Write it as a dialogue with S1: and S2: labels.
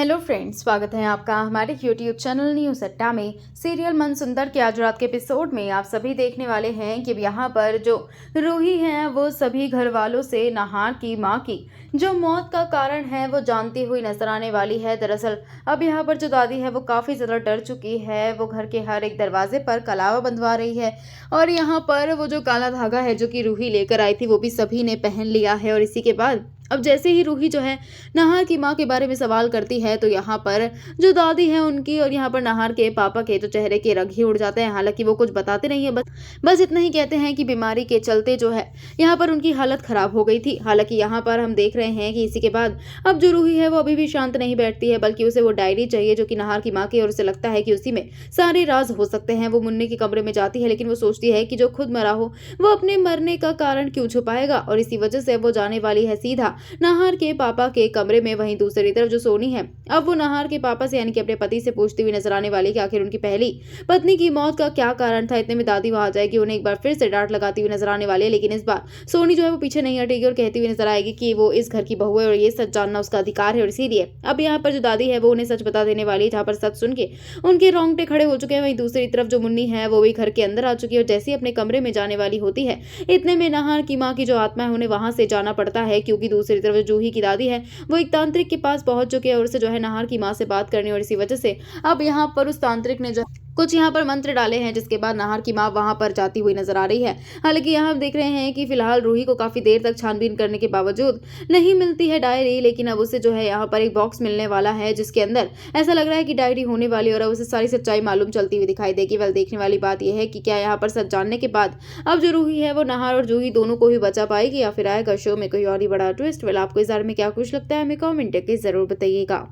S1: Hello friends, स्वागत है आपका हमारे यूट्यूब चैनल न्यूज़ अड्डा में। सीरियल मन सुंदर के आज रात के एपिसोड में आप सभी देखने वाले हैं कि यहाँ पर जो रूही हैं वो सभी घर वालों से नाहार की मां की जो मौत का कारण है वो जानती हुई नजर आने वाली है। दरअसल अब यहाँ पर जो दादी है वो काफ़ी ज़्यादा डर चुकी है। वो घर के हर एक दरवाजे पर कलावा बंधवा रही है और यहाँ पर वो जो काला धागा है जो कि रूही लेकर आई थी वो भी सभी ने पहन लिया है। और इसी के बाद अब जैसे ही रूही जो है नाहार की मां के बारे में सवाल करती है तो यहाँ पर जो दादी है उनकी और यहाँ पर नाहार के पापा के तो चेहरे के रंग ही उड़ जाते हैं। हालांकि वो कुछ बताते नहीं है, बस इतना ही कहते हैं कि बीमारी के चलते जो है यहाँ पर उनकी हालत खराब हो गई थी। हालांकि यहाँ पर हम देख रहे हैं कि इसी के बाद अब जो रूही है वो अभी भी शांत नहीं बैठती है, बल्कि उसे वो डायरी चाहिए जो कि नाहार की माँ की, और उसे लगता है कि उसी में सारे राज हो सकते हैं। वो मुन्नी के कमरे में जाती है, लेकिन वो सोचती है कि जो खुद मरा हो वो अपने मरने का कारण क्यों छुपाएगा, और इसी वजह से वो जाने वाली है सीधा नाहार के पापा के कमरे में। वहीं दूसरी तरफ जो सोनी है अब वो नाहार के पापा से यानी कि अपने पति से पूछती हुई नजर आने वाली कि आखिर उनकी पहली पत्नी की मौत का क्या कारण था। इतने में दादी वहां आ जाएगी, उन्हें एक बार फिर से डांट लगाती हुई नजर आने वाली है। लेकिन इस बार सोनी जो है वो पीछे नहीं हटेगी और कहती हुई नजर आएगी कि वो इस घर की बहू है और ये सच जानना उसका अधिकार है, और इसीलिए अब यहाँ पर जो दादी है वो उन्हें सच बता देने वाली है। जहाँ पर सच सुन के उनके रोंगटे खड़े हो चुके हैं। वहीं दूसरी तरफ जो मुन्नी है वो भी घर के अंदर आ चुकी है और जैसे ही अपने कमरे में जाने वाली होती है इतने में नाहार की माँ की जो आत्मा है उन्हें वहां से जाना पड़ता है, क्योंकि दूसरी तरफ जूही की दादी है वो एक तांत्रिक के पास पहुंच चुके हैं और उसे जो है नाहार की मां से बात करनी, और इसी वजह से अब यहाँ पर उस तांत्रिक ने जो कुछ यहाँ पर मंत्र डाले हैं, जिसके बाद नाहार की मां वहां पर जाती हुई नजर आ रही है। हालांकि यहाँ हम देख रहे हैं कि फिलहाल रूही को काफी देर तक छानबीन करने के बावजूद नहीं मिलती है डायरी, लेकिन अब उसे जो है यहाँ पर एक बॉक्स मिलने वाला है जिसके अंदर ऐसा लग रहा है कि डायरी होने वाली है और अब उसे सारी सच्चाई मालूम चलती हुई दिखाई देगी। वेल, देखने वाली बात यह है कि क्या यहाँ पर सच जानने के बाद अब जो रूही है वो नाहार और जूही दोनों को ही बचा पाएगी या फिर आएगा शो में कोई और ही बड़ा ट्विस्ट। वेल, आपको इस बारे में क्या कुछ लगता है हमें कॉमेंट करके जरूर बताइएगा।